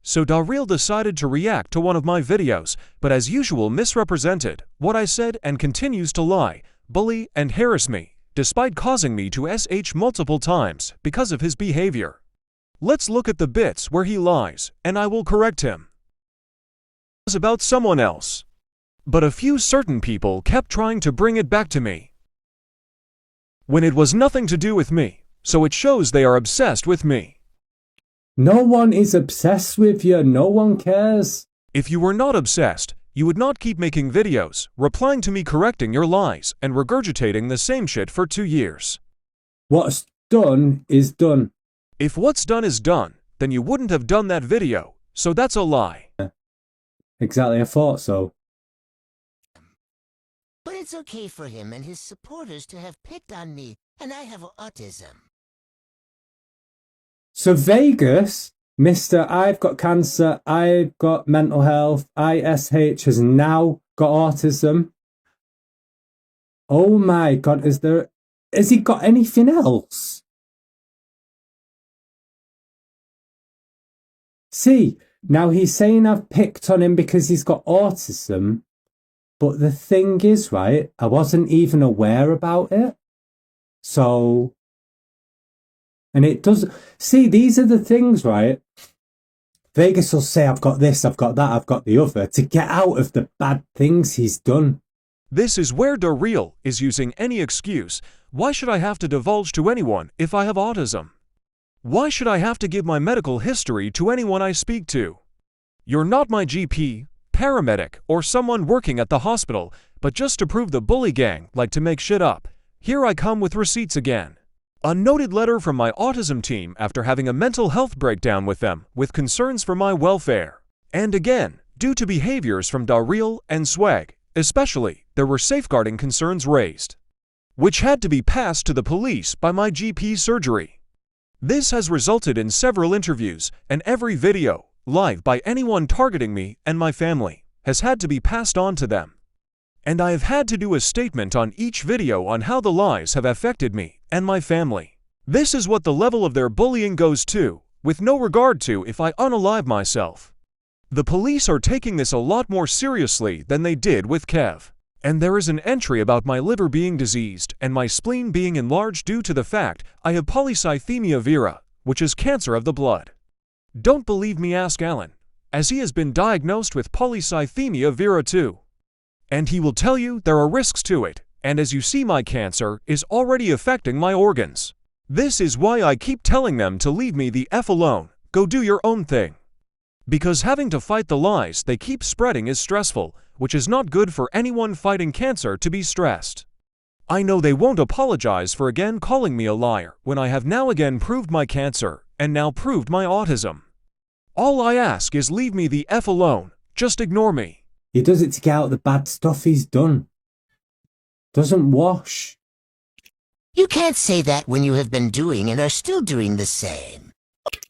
So Darrell decided to react to one of my videos, but as usual misrepresented what I said and continues to lie, bully, and harass me, despite causing me to SH multiple times because of his behavior. Let's look at the bits where he lies, and I will correct him. It was about someone else. But a few certain people kept trying to bring it back to me, when it was nothing to do with me, so it shows they are obsessed with me. No one is obsessed with you, no one cares. If you were not obsessed, you would not keep making videos, replying to me correcting your lies, and regurgitating the same shit for 2 years. What's done is done. If what's done is done, then you wouldn't have done that video, so that's a lie. Exactly, I thought so. But it's okay for him and his supporters to have picked on me, and I have autism. So Vegas, Mr. I've got cancer, I've got mental health, ISH has now got autism. Oh my God, has he got anything else? See, now he's saying I've picked on him because he's got autism. But the thing is, right, I wasn't even aware about it. So, and it does, see, these are the things, right? Vegas will say, I've got this, I've got that, I've got the other, to get out of the bad things he's done. This is where Darrell is using any excuse. Why should I have to divulge to anyone if I have autism? Why should I have to give my medical history to anyone I speak to? You're not my GP, paramedic, or someone working at the hospital, but just to prove the bully gang like to make shit up. Here I come with receipts again. A noted letter from my autism team after having a mental health breakdown with them with concerns for my welfare. And again, due to behaviors from Darrell and Swag, especially, there were safeguarding concerns raised, which had to be passed to the police by my GP surgery. This has resulted in several interviews, and every video, live by anyone targeting me and my family, has had to be passed on to them. And I have had to do a statement on each video on how the lies have affected me and my family. This is what the level of their bullying goes to, with no regard to if I unalive myself. The police are taking this a lot more seriously than they did with Kev. And there is an entry about my liver being diseased and my spleen being enlarged due to the fact I have polycythemia vera, which is cancer of the blood. Don't believe me, ask Alan, as he has been diagnosed with polycythemia vera too. And he will tell you there are risks to it, and as you see, my cancer is already affecting my organs. This is why I keep telling them to leave me the F alone, go do your own thing. Because having to fight the lies they keep spreading is stressful, which is not good for anyone fighting cancer to be stressed. I know they won't apologize for again calling me a liar when I have now again proved my cancer and now proved my autism. All I ask is leave me the F alone, just ignore me. He does it to get out the bad stuff he's done. Doesn't wash. You can't say that when you have been doing and are still doing the same.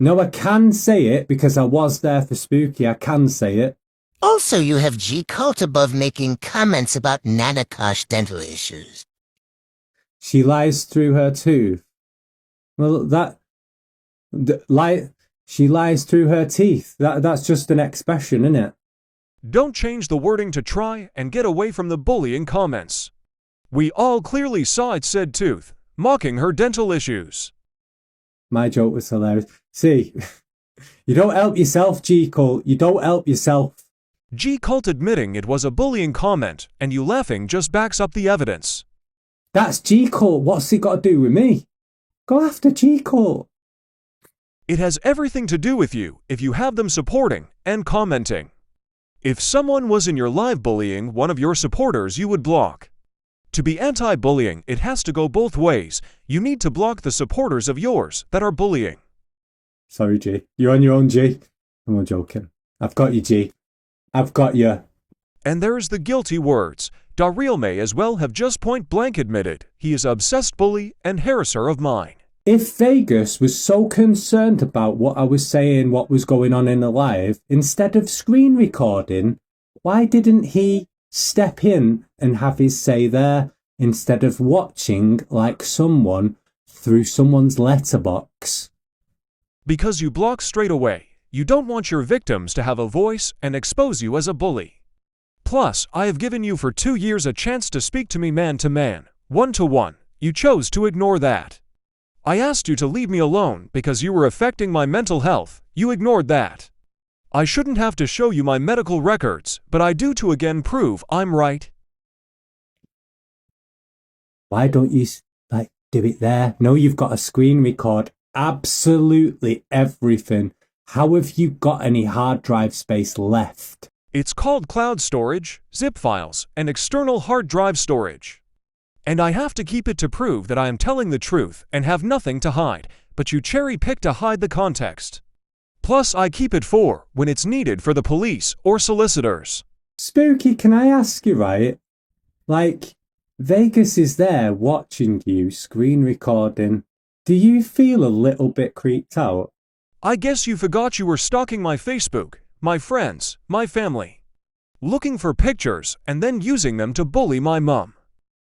No, I can say it because I was there for Spooky. I can say it. Also, you have G-Cult above making comments about Nanakosh dental issues. She lies through her tooth. Well, she lies through her teeth. That's just an expression, isn't it? Don't change the wording to try and get away from the bullying comments. We all clearly saw it said tooth, mocking her dental issues. My joke was hilarious. See, you don't help yourself, G-Cult. You don't help yourself. G-Cult admitting it was a bullying comment and you laughing just backs up the evidence. That's G-Cult. What's it got to do with me? Go after G-Cult. It has everything to do with you if you have them supporting and commenting. If someone was in your live bullying one of your supporters, you would block. To be anti-bullying, it has to go both ways. You need to block the supporters of yours that are bullying. Sorry, G. You're on your own, G. I'm not joking. I've got you, G. I've got you. And there's the guilty words. Darrell may as well have just point blank admitted he is obsessed bully and harasser of mine. If Vegas was so concerned about what I was saying, what was going on in the live, instead of screen recording, why didn't he step in and have his say there instead of watching like someone through someone's letterbox? Because you block straight away. You don't want your victims to have a voice and expose you as a bully. Plus, I have given you for 2 years a chance to speak to me man to man, one to one. You chose to ignore that. I asked you to leave me alone because you were affecting my mental health. You ignored that. I shouldn't have to show you my medical records, but I do to again prove I'm right. Why don't you, do it there? No, you've got a screen record. Absolutely everything. How have you got any hard drive space left? It's called cloud storage, zip files, and external hard drive storage. And I have to keep it to prove that I am telling the truth and have nothing to hide, but you cherry-pick to hide the context. Plus, I keep it for when it's needed for the police or solicitors. Spooky, can I ask you, right? Vegas is there watching you, screen recording. Do you feel a little bit creeped out? I guess you forgot you were stalking my Facebook, my friends, my family. Looking for pictures and then using them to bully my mum.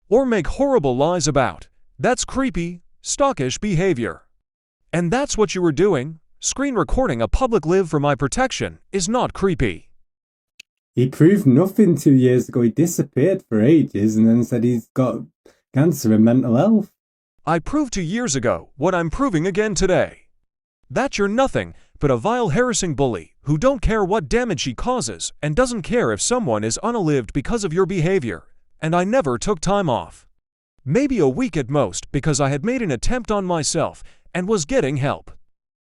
Or make horrible lies about. That's creepy, stalkish behavior. And that's what you were doing. Screen recording a public live for my protection is not creepy. He proved nothing 2 years ago. He disappeared for ages and then said he's got cancer and mental health. I proved 2 years ago what I'm proving again today. That you're nothing but a vile harassing bully who don't care what damage he causes and doesn't care if someone is unalived because of your behavior. And I never took time off. Maybe a week at most because I had made an attempt on myself and was getting help.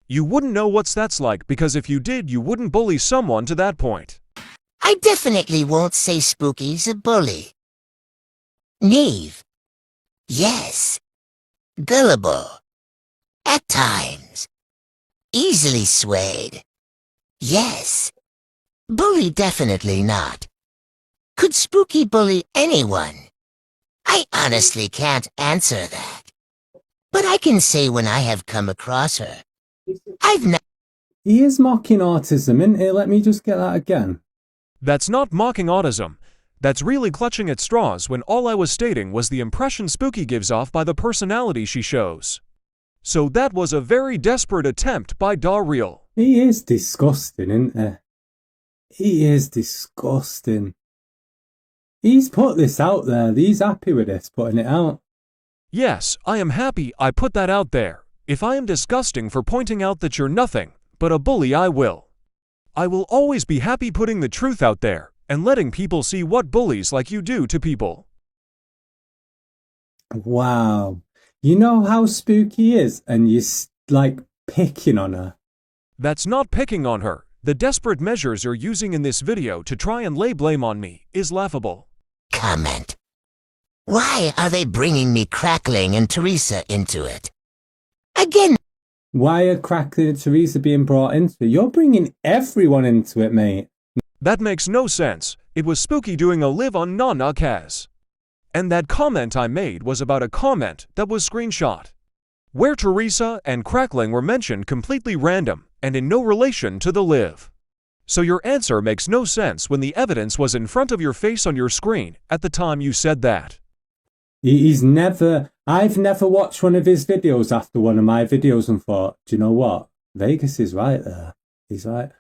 You wouldn't know what that's like because if you did, you wouldn't bully someone to that point. I definitely won't say Spooky's a bully. Naive. Yes. Gullible. At times. Easily swayed. Yes. Bully definitely not. Could Spooky bully anyone? I honestly can't answer that. But I can say when I have come across her. He is mocking autism, isn't he? Let me just get that again. That's not mocking autism. That's really clutching at straws when all I was stating was the impression Spooky gives off by the personality she shows. So that was a very desperate attempt by Darreal. He is disgusting, isn't he? He is disgusting. He's put this out there. He's happy with this, putting it out. Yes, I am happy I put that out there. If I am disgusting for pointing out that you're nothing but a bully, I will. I will always be happy putting the truth out there and letting people see what bullies like you do to people. Wow. You know how Spooky is, and you're picking on her. That's not picking on her. The desperate measures you're using in this video to try and lay blame on me is laughable. Comment. Why are they bringing me Crackling and Teresa into it? Again. Why are Crackling and Teresa being brought into it? You're bringing everyone into it, mate. That makes no sense. It was Spooky doing a live on Nana Kaz. And that comment I made was about a comment that was screenshot, where Teresa and Crackling were mentioned completely random and in no relation to the live. So your answer makes no sense when the evidence was in front of your face on your screen at the time you said that. I've never watched one of his videos after one of my videos and thought, do you know what? Vegas is right there. He's right.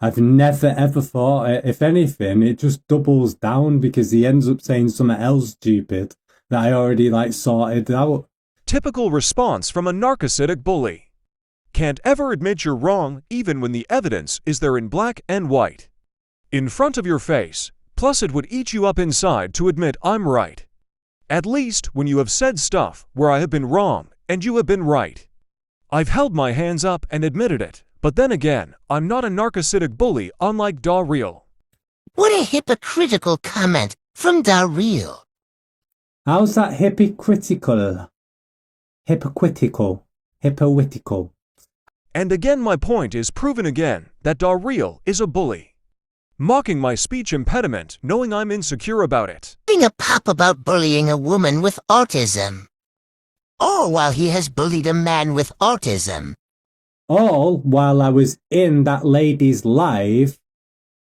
I've never ever thought it. If anything, it just doubles down because he ends up saying something else stupid that I already sorted out. Typical response from a narcissistic bully. Can't ever admit you're wrong even when the evidence is there in black and white. In front of your face, plus it would eat you up inside to admit I'm right. At least when you have said stuff where I have been wrong and you have been right. I've held my hands up and admitted it, but then again, I'm not a narcissistic bully unlike Darreal. What a hypocritical comment from Darreal. How's that hypocritical? Hypocritical. And again my point is proven again that Darreal is a bully. Mocking my speech impediment knowing I'm insecure about it. Having a pop about bullying a woman with autism. All while he has bullied a man with autism. All while I was in that lady's live,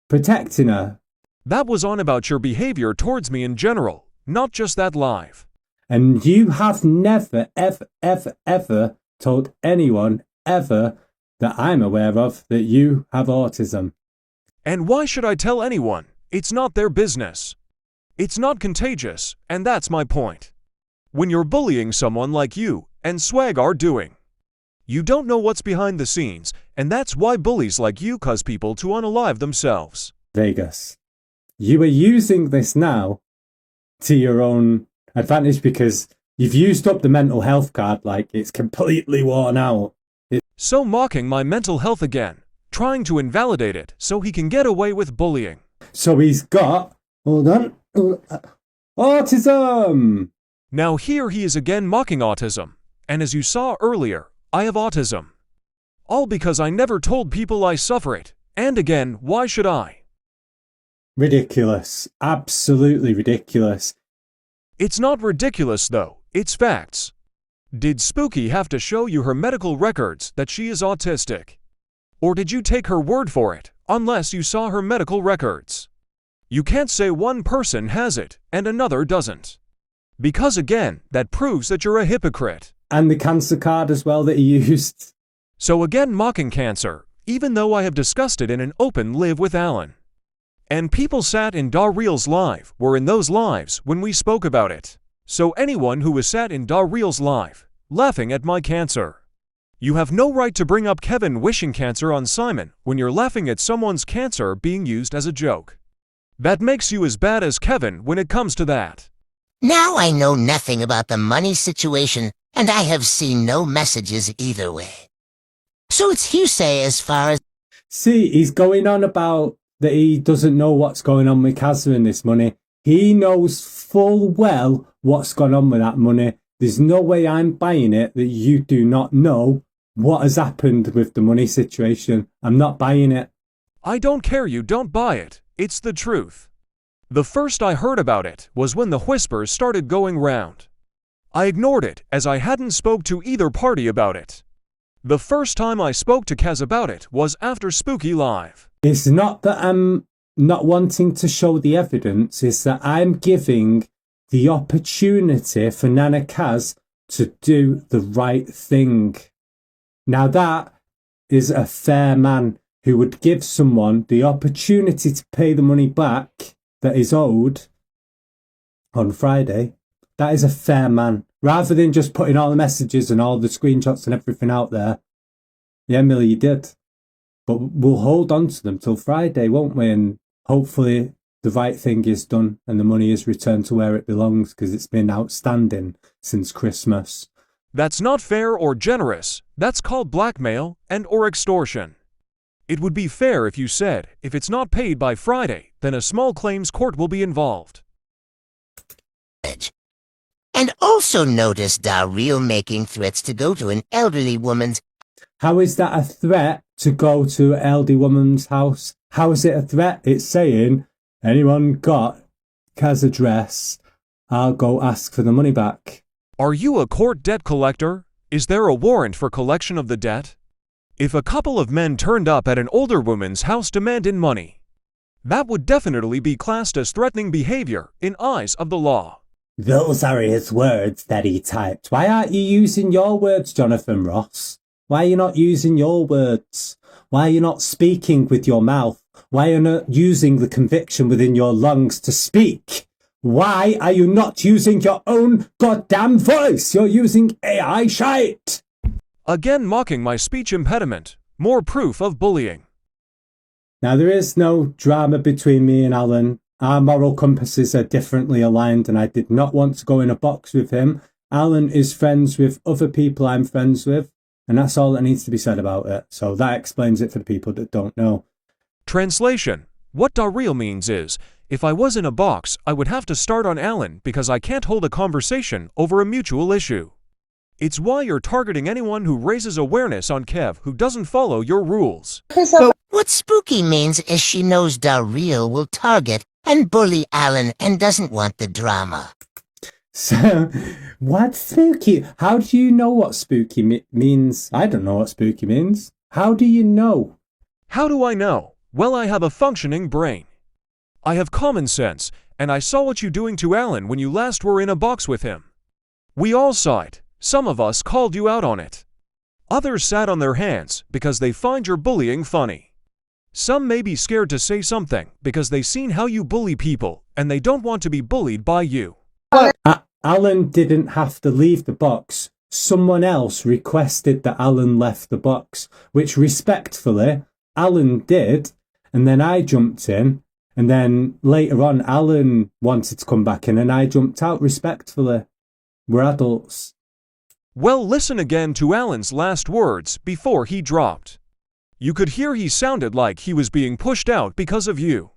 protecting her. That was on about your behavior towards me in general, not just that live. And you have never, ever, ever, ever told anyone, ever, that I'm aware of that you have autism. And why should I tell anyone? It's not their business. It's not contagious, and that's my point. When you're bullying someone like you and Swag are doing, you don't know what's behind the scenes, and that's why bullies like you cause people to unalive themselves. Vegas, you are using this now to your own advantage because you've used up the mental health card like it's completely worn out. So mocking my mental health again, trying to invalidate it so he can get away with bullying. So he's got, hold on, autism! Now here he is again mocking autism, and as you saw earlier, I have autism. All because I never told people I suffer it, and again, why should I? Ridiculous. Absolutely ridiculous. It's not ridiculous though, it's facts. Did Spooky have to show you her medical records that she is autistic? Or did you take her word for it, unless you saw her medical records? You can't say one person has it and another doesn't. Because again, that proves that you're a hypocrite. And the cancer card as well that he used. So again mocking cancer, even though I have discussed it in an open live with Alan. And people sat in Darreel's live were in those lives when we spoke about it. So anyone who was sat in Darreel's live, laughing at my cancer. You have no right to bring up Kevin wishing cancer on Simon when you're laughing at someone's cancer being used as a joke. That makes you as bad as Kevin when it comes to that. Now I know nothing about the money situation, and I have seen no messages either way. So it's hearsay as far as... See, he's going on about that he doesn't know what's going on with Kazza and this money. He knows full well what's gone on with that money. There's no way I'm buying it that you do not know what has happened with the money situation. I'm not buying it. I don't care you don't buy it. It's the truth. The first I heard about it was when the whispers started going round. I ignored it as I hadn't spoke to either party about it. The first time I spoke to Kaz about it was after Spooky Live. It's not that I'm not wanting to show the evidence, it's that I'm giving the opportunity for Nana Kaz to do the right thing. Now that is a fair man who would give someone the opportunity to pay the money back that is owed on Friday. That is a fair man. Rather than just putting all the messages and all the screenshots and everything out there. Yeah, Millie, you did. But we'll hold on to them till Friday, won't we? And hopefully the right thing is done and the money is returned to where it belongs because it's been outstanding since Christmas. That's not fair or generous. That's called blackmail and or extortion. It would be fair if you said, if it's not paid by Friday, then a small claims court will be involved. And also notice Darreel making threats to go to an elderly woman's... How is that a threat to go to an elderly woman's house? How is it a threat? It's saying, anyone got Kaz's address, I'll go ask for the money back. Are you a court debt collector? Is there a warrant for collection of the debt? If a couple of men turned up at an older woman's house demanding money, that would definitely be classed as threatening behavior in eyes of the law. Those are his words that he typed. Why aren't you using your words, Jonathan Ross? Why are you not using your words? Why are you not speaking with your mouth? Why are you not using the conviction within your lungs to speak? Why are you not using your own goddamn voice? You're using AI shite. Again mocking my speech impediment. More proof of bullying. Now there is no drama between me and Alan. Our moral compasses are differently aligned and I did not want to go in a box with him. Alan is friends with other people I'm friends with and that's all that needs to be said about it. So that explains it for the people that don't know. Translation. What Darreel means is, if I was in a box, I would have to start on Alan because I can't hold a conversation over a mutual issue. It's why you're targeting anyone who raises awareness on Kev who doesn't follow your rules. So what Spooky means is she knows Darreel will target and bully Alan and doesn't want the drama. So, what Spooky? How do you know what Spooky means? I don't know what Spooky means. How do you know? How do I know? Well, I have a functioning brain. I have common sense, and I saw what you doing to Alan when you last were in a box with him. We all saw it. Some of us called you out on it. Others sat on their hands because they find your bullying funny. Some may be scared to say something because they've seen how you bully people and they don't want to be bullied by you. Alan didn't have to leave the box. Someone else requested that Alan left the box, which respectfully Alan did, and then I jumped in, and then later on Alan wanted to come back in and I jumped out respectfully. We're adults. Well, listen again to Alan's last words before he dropped. You could hear he sounded like he was being pushed out because of you.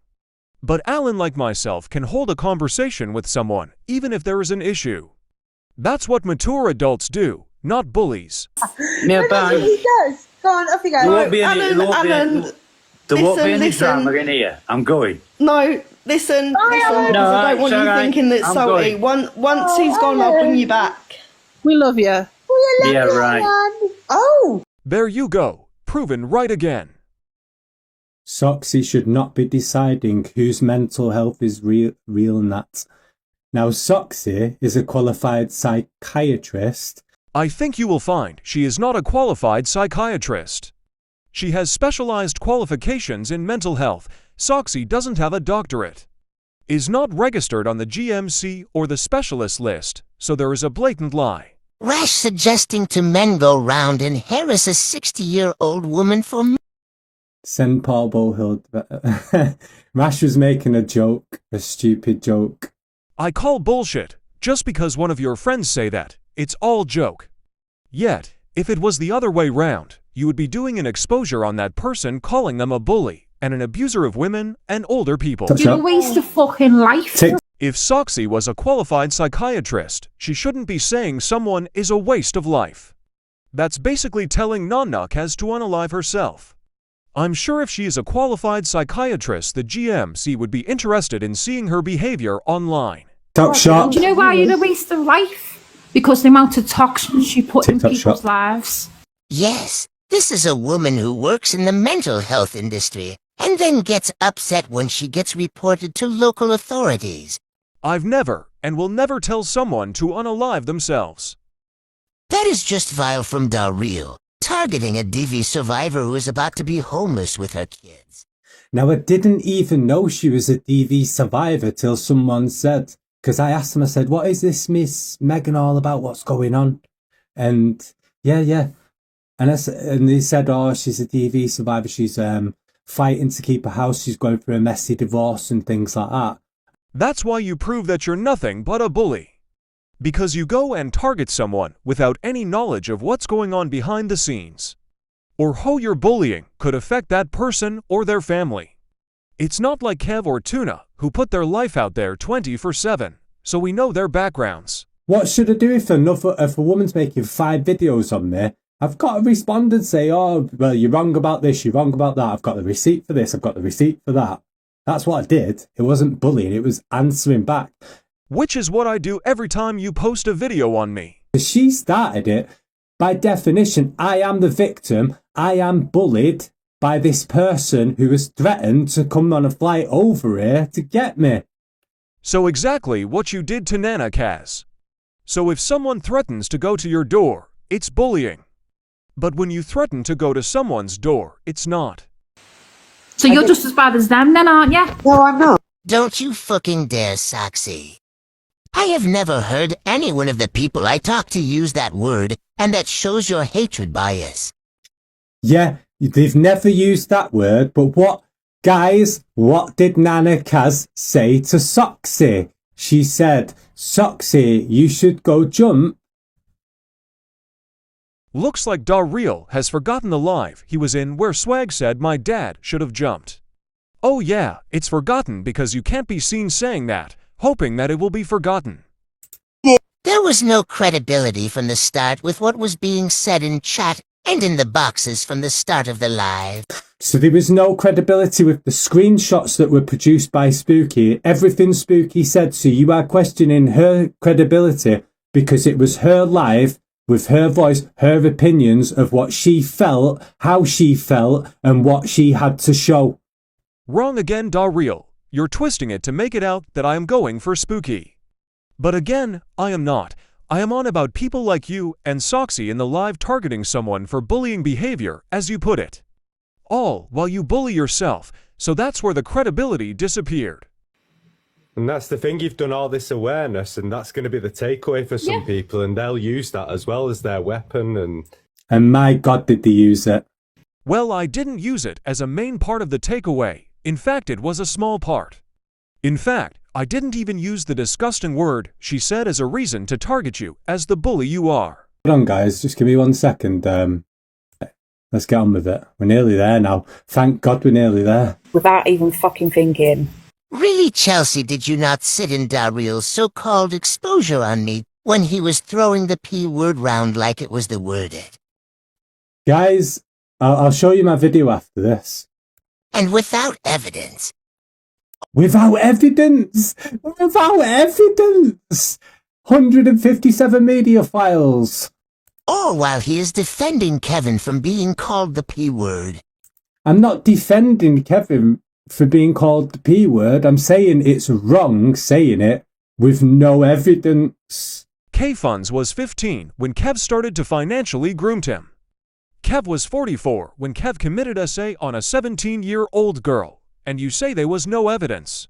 But Alan, like myself, can hold a conversation with someone, even if there is an issue. That's what mature adults do, not bullies. Neil He does. Go on, off you go. There won't be any, Alan, there won't be any, Alan, there won't be any listen. drama in here. I'm going. No, listen, Alan. because No, I don't want it's you alright. thinking that I'm salty. going. Once he's gone, I'll bring you back. We love you. Yeah, right. Oh, There you go, proven right again. Soxy should not be deciding whose mental health is real and that. Now, Soxy is a qualified psychiatrist. I think you will find she is not a qualified psychiatrist. She has specialized qualifications in mental health. Soxy doesn't have a doctorate. Is not registered on the GMC or the specialist list, so there is a blatant lie. Rash suggesting to men go round and harass a 60-year-old woman for Send Paul Bohild. Rash was making a joke, a stupid joke. I call bullshit, just because one of your friends say that. It's all joke. Yet, if it was the other way round, you would be doing an exposure on that person, calling them a bully and an abuser of women and older people. Touch You're a up. waste of fucking life. Tick. If Soxy was a qualified psychiatrist, she shouldn't be saying someone is a waste of life. That's basically telling Nonna has to unalive herself. I'm sure if she is a qualified psychiatrist, the GMC would be interested in seeing her behavior online. Talk shop. Do you know why you're a waste of life? Because the amount of toxins you put in TikTok people's shop. lives. Yes, this is a woman who works in the mental health industry and then gets upset when she gets reported to local authorities. I've never and will never tell someone to unalive themselves. That is just vile from Daryl, targeting a DV survivor who is about to be homeless with her kids. Now, I didn't even know she was a DV survivor till someone said, because I asked them, I said, what is this Miss Megan all about? What's going on? And yeah. And they said, oh, she's a DV survivor. She's fighting to keep a house. She's going through a messy divorce and things like that. That's why you prove that you're nothing but a bully. Because you go and target someone without any knowledge of what's going on behind the scenes, or how your bullying could affect that person or their family. It's not like Kev or Tuna, who put their life out there 24/7, so we know their backgrounds. What should I do if a woman's making 5 videos on me? I've got to respond and say, oh, well, you're wrong about this, you're wrong about that. I've got the receipt for this, I've got the receipt for that. That's what I did. It wasn't bullying, it was answering back. Which is what I do every time you post a video on me. She started it. By definition, I am the victim. I am bullied by this person who has threatened to come on a flight over here to get me. So exactly what you did to Nana Kaz. So if someone threatens to go to your door, it's bullying. But when you threaten to go to someone's door, it's not. So you're just as bad as them then, aren't you? no, I'm not. Don't you fucking dare, Soxy. I have never heard any one of the people I talk to use that word, and that shows your hatred bias. Yeah, they've never used that word, but what did Nana Kaz say to Soxy? She said, Soxy, you should go jump. Looks like Daryl has forgotten the live he was in where Swag said my dad should have jumped. Oh yeah, it's forgotten because you can't be seen saying that, hoping that it will be forgotten. There was no credibility from the start with what was being said in chat and in the boxes from the start of the live. So there was no credibility with the screenshots that were produced by Spooky. Everything Spooky said, so you are questioning her credibility because it was her live with her voice, her opinions of what she felt, how she felt, and what she had to show. Wrong again, Daryl. You're twisting it to make it out that I am going for Spooky. But again, I am not. I am on about people like you and Soxy in the live targeting someone for bullying behavior, as you put it. All while you bully yourself, so that's where the credibility disappeared. And that's the thing, you've done all this awareness, and that's going to be the takeaway for some people, and they'll use that as well as their weapon. And my God, did they use it? Well, I didn't use it as a main part of the takeaway. In fact, it was a small part. In fact, I didn't even use the disgusting word she said as a reason to target you as the bully you are. Hold on, guys, just give me 1 second. Let's get on with it. We're nearly there now. Thank God we're nearly there. Without even fucking thinking. Really, Chelsea, did you not sit in Darreel's so-called exposure on me when he was throwing the P word round like it was the worded? Guys, I'll show you my video after this. And without evidence. Without evidence! Without evidence! 157 media files. All while he is defending Kevin from being called the P word. I'm not defending Kevin for being called the P word. I'm saying it's wrong saying it with no evidence. K-Funds was 15 when Kev started to financially groom him. Kev was 44 when Kev committed SA on a 17-year-old girl, and you say there was no evidence.